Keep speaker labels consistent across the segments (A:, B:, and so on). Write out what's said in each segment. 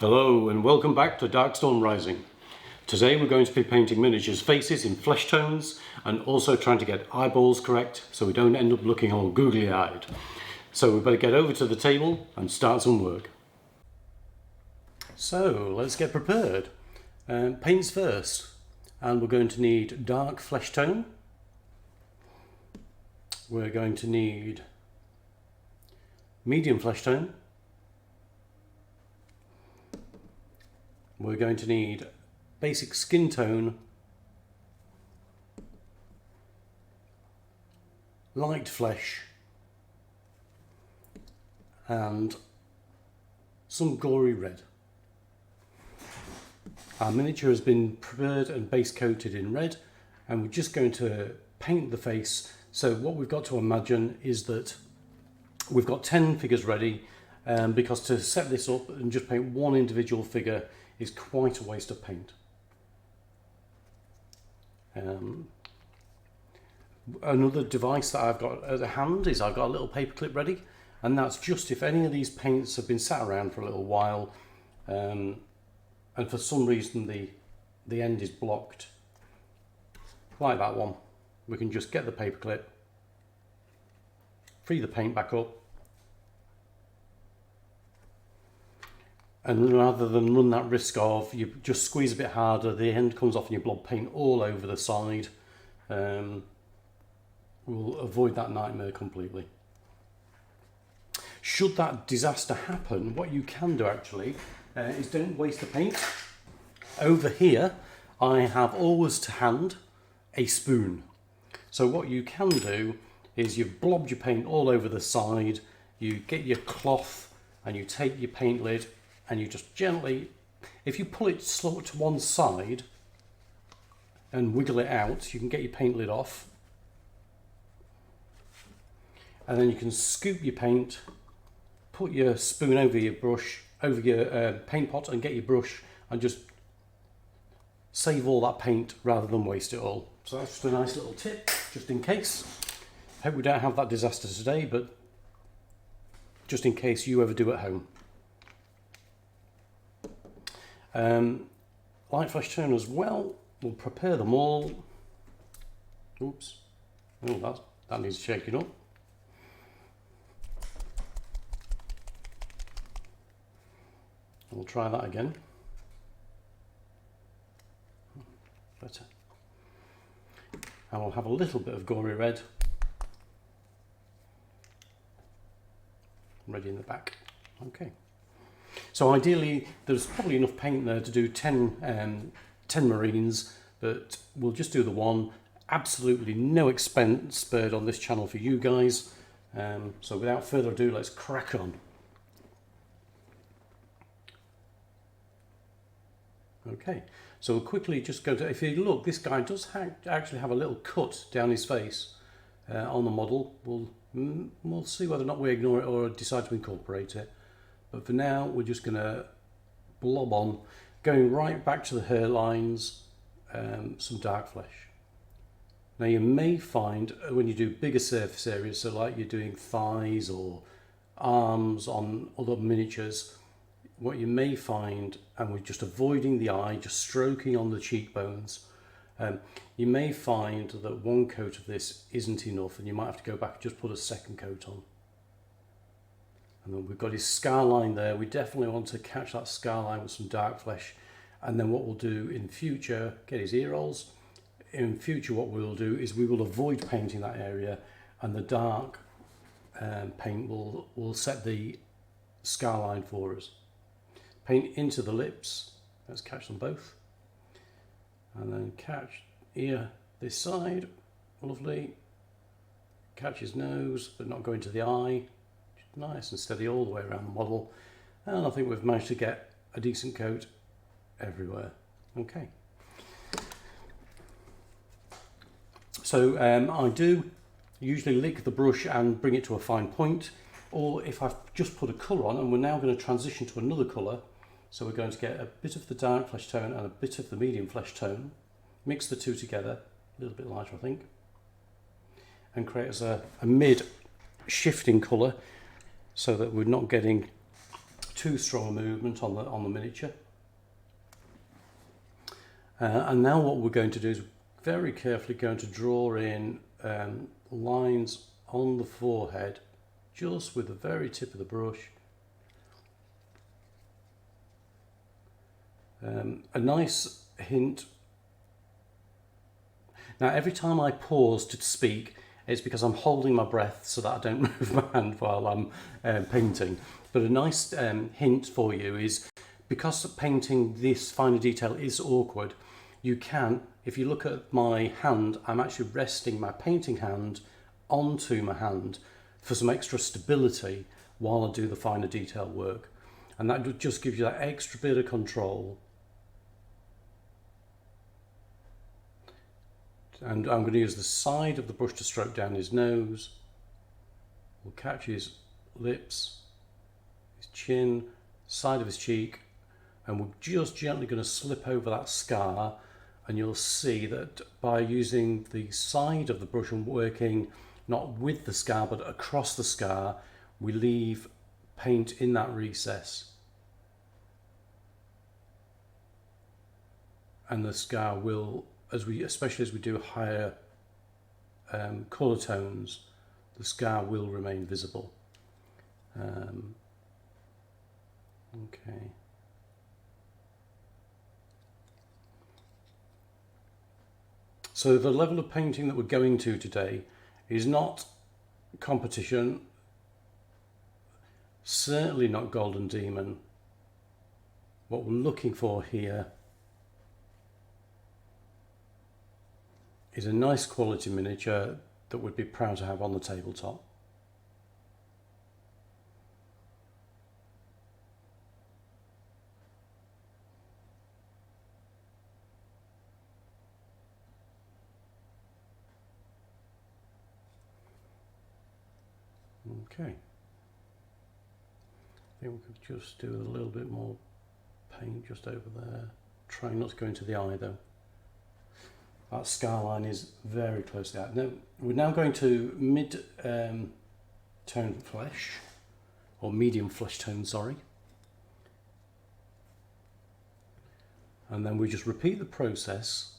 A: Hello and welcome back to Darkstorm Rising. Today we're going to be painting miniatures' faces in flesh tones and also trying to get eyeballs correct so we don't end up looking all googly-eyed. So we better get over to the table and start some work. So let's get prepared. Paints first, and we're going to need dark flesh tone. We're going to need medium flesh tone. We're going to need basic skin tone, light flesh, and some gory red. Our miniature has been prepared and base coated in red, and we're just going to paint the face. So what we've got to imagine is that we've got 10 figures ready, because to set this up and just paint one individual figure is quite a waste of paint. Another device that I've got at hand is I've got a little paper clip ready, and that's just if any of these paints have been sat around for a little while and for some reason the end is blocked, like that one, we can just get the paper clip, free the paint back up, and rather than run that risk of you just squeeze a bit harder, the end comes off and you blob paint all over the side, we'll avoid that nightmare completely. Should that disaster happen, what you can do actually is don't waste the paint. Over here I have always to hand a spoon. So what you can do is you've blobbed your paint all over the side, you get your cloth and you take your paint lid and you just gently, if you pull it slow to one side and wiggle it out, you can get your paint lid off. And then you can scoop your paint, put your spoon over your brush, over your paint pot, and get your brush and just save all that paint rather than waste it all. So that's just a nice little tip, just in case. Hope we don't have that disaster today, but just in case you ever do at home. Light flesh tone as well. We'll prepare them all. Oops. Oh, that needs shaking up. We'll try that again. Better. And we'll have a little bit of gory red ready in the back. Okay. So ideally, there's probably enough paint there to do 10 marines, but we'll just do the one. Absolutely no expense spared on this channel for you guys. So without further ado, let's crack on. Okay, so we'll quickly just go to, if you look, this guy does actually have a little cut down his face on the model. We'll see whether or not we ignore it or decide to incorporate it. But for now, we're just going to blob on, going right back to the hairlines, some dark flesh. Now you may find when you do bigger surface areas, so like you're doing thighs or arms on other miniatures, what you may find, and we're just avoiding the eye, just stroking on the cheekbones, you may find that one coat of this isn't enough and you might have to go back and just put a second coat on. And then we've got his scar line there. We definitely want to catch that scar line with some dark flesh. And then what we'll do in future, get his ear rolls. In future what we'll do is we will avoid painting that area, and the dark paint will set the scar line for us. Paint into the lips. Let's catch them both. And then catch ear this side. Lovely. Catch his nose, but not go into the eye. Nice and steady all the way around the model, and I think we've managed to get a decent coat everywhere. Okay, so I do usually lick the brush and bring it to a fine point, or if I've just put a colour on, and we're now going to transition to another colour, so we're going to get a bit of the dark flesh tone and a bit of the medium flesh tone, mix the two together, a little bit lighter I think, and create as a mid shifting colour, so that we're not getting too strong a movement on the miniature. And now what we're going to do is very carefully going to draw in lines on the forehead, just with the very tip of the brush. A nice hint. Now every time I pause to speak, it's because I'm holding my breath so that I don't move my hand while I'm painting. But a nice hint for you is, because painting this finer detail is awkward, you can, if you look at my hand, I'm actually resting my painting hand onto my hand for some extra stability while I do the finer detail work. And that just gives you that extra bit of control. And I'm going to use the side of the brush to stroke down his nose. We'll catch his lips, his chin, side of his cheek, and we're just gently going to slip over that scar. And you'll see that by using the side of the brush and working not with the scar but across the scar, we leave paint in that recess. And the scar will, especially as we do higher colour tones, the scar will remain visible. Okay. So the level of painting that we're going to today is not competition, certainly not Golden Demon. What we're looking for here is a nice quality miniature that we'd be proud to have on the tabletop. Okay, I think we could just do a little bit more paint just over there. Try not to go into the eye though. That scar line is very close to that. Now, we're now going to mid-tone flesh, or medium flesh tone, sorry. And then we just repeat the process.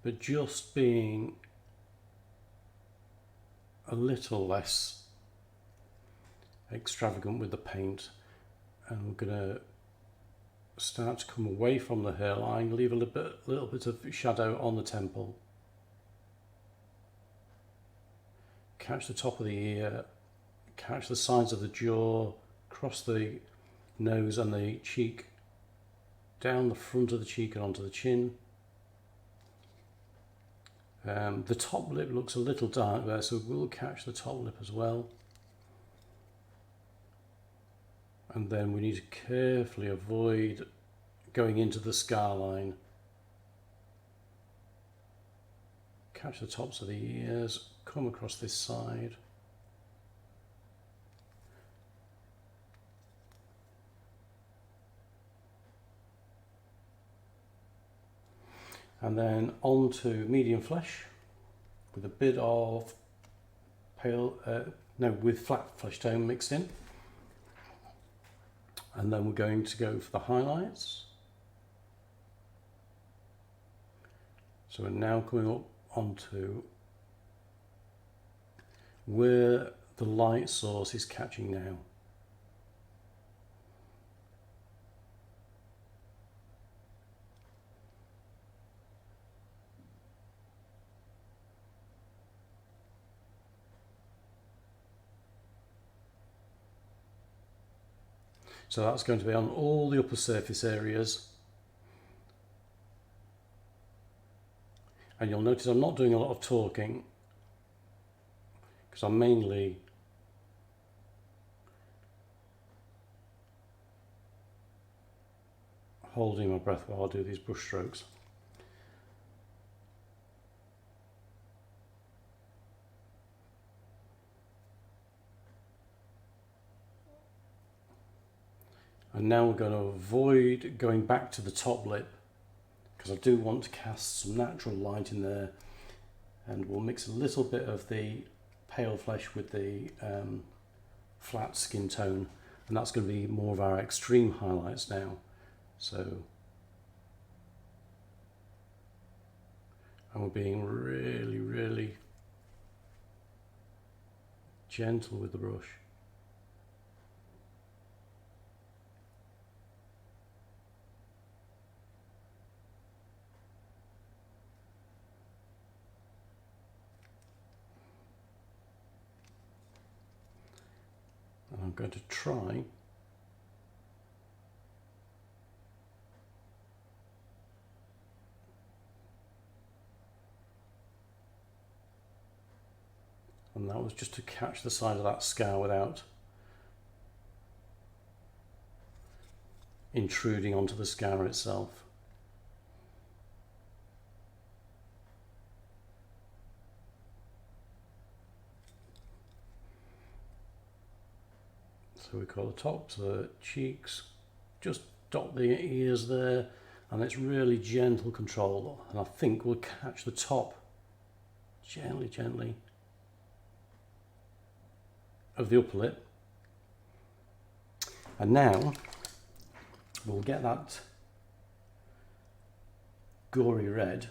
A: But just being a little less extravagant with the paint. And we're going to start to come away from the hairline, leave a little bit of shadow on the temple. Catch the top of the ear, catch the sides of the jaw, cross the nose and the cheek, down the front of the cheek and onto the chin. The top lip looks a little dark there, so we'll catch the top lip as well. And then we need to carefully avoid going into the scar line. Catch the tops of the ears, come across this side. And then on to medium flesh with a bit of with flat flesh tone mixed in. And then we're going to go for the highlights. So we're now coming up onto where the light source is catching now. So that's going to be on all the upper surface areas. And you'll notice I'm not doing a lot of talking because I'm mainly holding my breath while I do these brush strokes. And now we're going to avoid going back to the top lip because I do want to cast some natural light in there, and we'll mix a little bit of the pale flesh with the flat skin tone, and that's going to be more of our extreme highlights now. So, and we're being really, really gentle with the brush. And I'm going to try and that was just to catch the side of that scar without intruding onto the scar itself. So we got the tops, the cheeks, just dot the ears there, and it's really gentle control, and I think we'll catch the top gently, gently of the upper lip. And now we'll get that gory red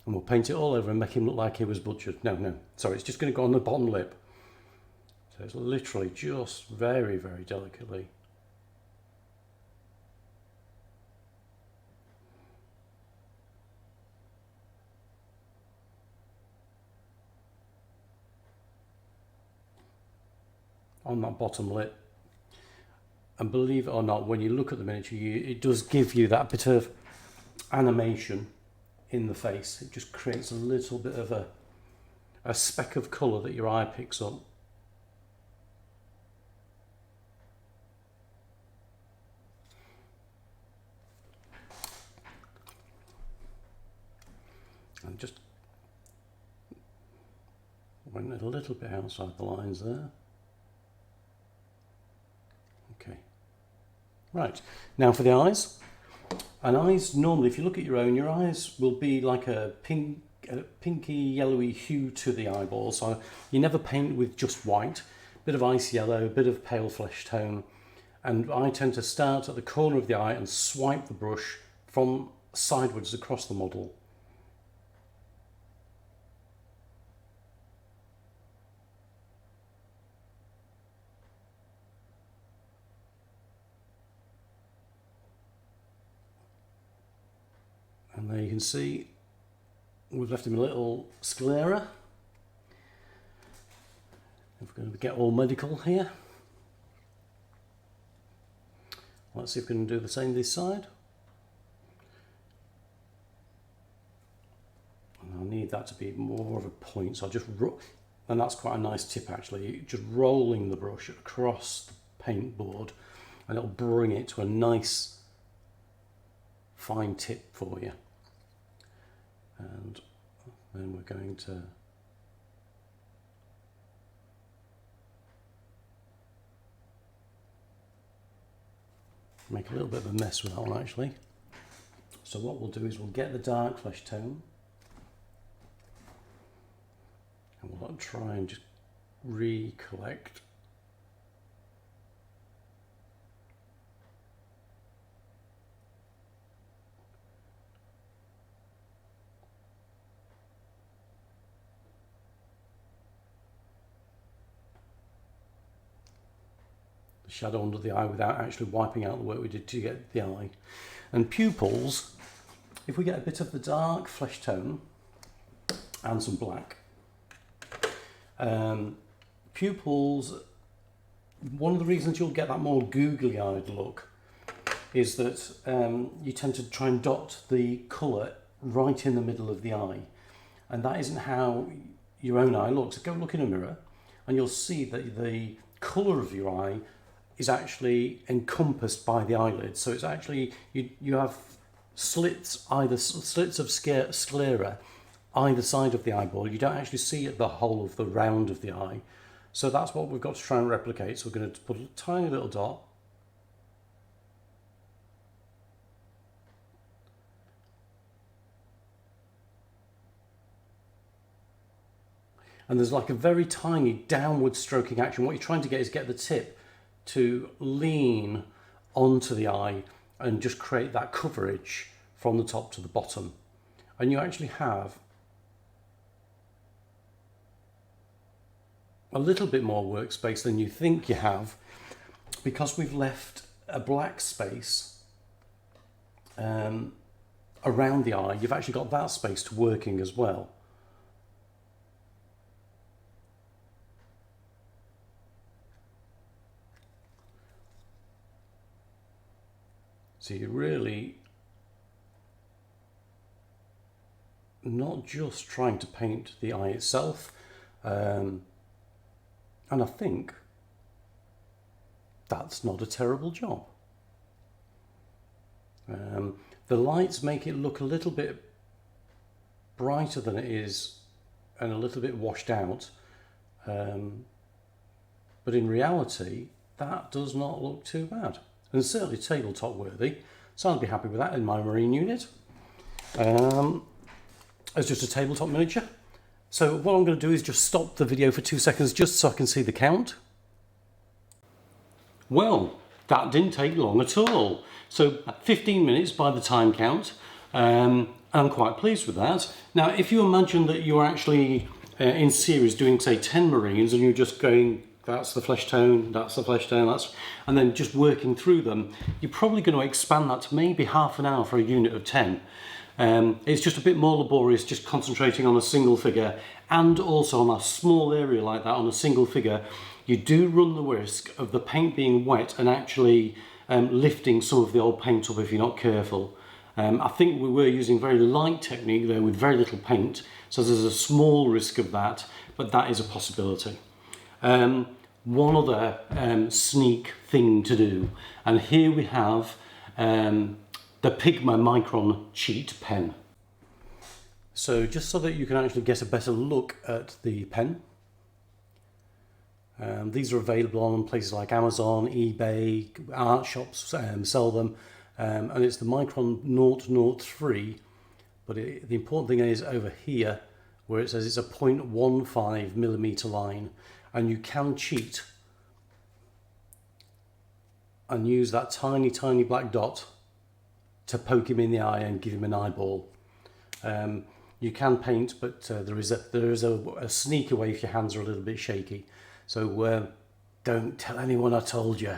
A: and we'll paint it all over and make him look like he was butchered. No, sorry, it's just going to go on the bottom lip. So it's literally just very, very delicately. On that bottom lip. And believe it or not, when you look at the miniature, it does give you that bit of animation in the face. It just creates a little bit of a speck of colour that your eye picks up. And just went a little bit outside the lines there. Okay. Right, now for the eyes. And eyes, normally, if you look at your own, your eyes will be like a pinky yellowy hue to the eyeball. So you never paint with just white. A bit of ice yellow, a bit of pale flesh tone. And I tend to start at the corner of the eye and swipe the brush from sideways across the model. And there you can see we've left him a little sclera. If we're going to get all medical here. Let's see if we can do the same this side. And I'll need that to be more of a point, so I'll just and that's quite a nice tip actually, just rolling the brush across the paint board and it'll bring it to a nice fine tip for you. And then we're going to make a little bit of a mess with that one actually. So what we'll do is we'll get the dark flesh tone and we'll try and just recollect the shadow under the eye without actually wiping out the work we did to get the eye. And pupils, if we get a bit of the dark flesh tone and some black, pupils, one of the reasons you'll get that more googly eyed look is that you tend to try and dot the colour right in the middle of the eye, and that isn't how your own eye looks. Go look in a mirror and you'll see that the colour of your eye is actually encompassed by the eyelid. So it's actually, you have slits, either slits of sclera either side of the eyeball. You don't actually see the whole of the round of the eye. So that's what we've got to try and replicate. So we're going to put a tiny little dot. And there's like a very tiny downward stroking action. What you're trying to get is get the tip to lean onto the eye and just create that coverage from the top to the bottom. And you actually have a little bit more workspace than you think you have, because we've left a black space around the eye. You've actually got that space to working as well. So you're really not just trying to paint the eye itself, and I think that's not a terrible job. The lights make it look a little bit brighter than it is and a little bit washed out, but in reality that does not look too bad, and certainly tabletop worthy, so I'd be happy with that in my marine unit as just a tabletop miniature. So what I'm going to do is just stop the video for 2 seconds just so I can see the count. Well, that didn't take long at all. So 15 minutes by the time count, and I'm quite pleased with that. Now, if you imagine that you're actually in series doing, say, 10 marines, and you're just going, that's the flesh tone, that's the flesh tone, and then just working through them, you're probably going to expand that to maybe half an hour for a unit of 10. It's just a bit more laborious just concentrating on a single figure, and also on a small area like that on a single figure you do run the risk of the paint being wet and actually lifting some of the old paint up if you're not careful. I think we were using very light technique there with very little paint, so there's a small risk of that, but that is a possibility. One other sneak thing to do, and here we have the Pigma Micron Cheat Pen. So just so that you can actually get a better look at the pen, these are available on places like Amazon, eBay, art shops sell them, and it's the Micron 003, but the important thing is over here where it says it's a 0.15mm line, and you can cheat and use that tiny black dot to poke him in the eye and give him an eyeball. You can paint, but there is a sneaky way if your hands are a little bit shaky. So don't tell anyone I told you.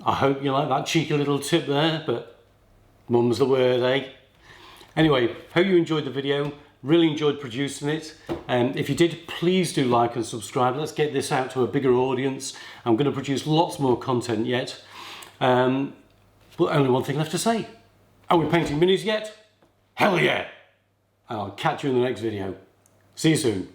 A: I hope you like that cheeky little tip there, but mum's the word, eh? Anyway, hope you enjoyed the video. Really enjoyed producing it. If you did, please do like and subscribe. Let's get this out to a bigger audience. I'm going to produce lots more content yet. But only one thing left to say. Are we painting minis yet? Hell yeah! And I'll catch you in the next video. See you soon.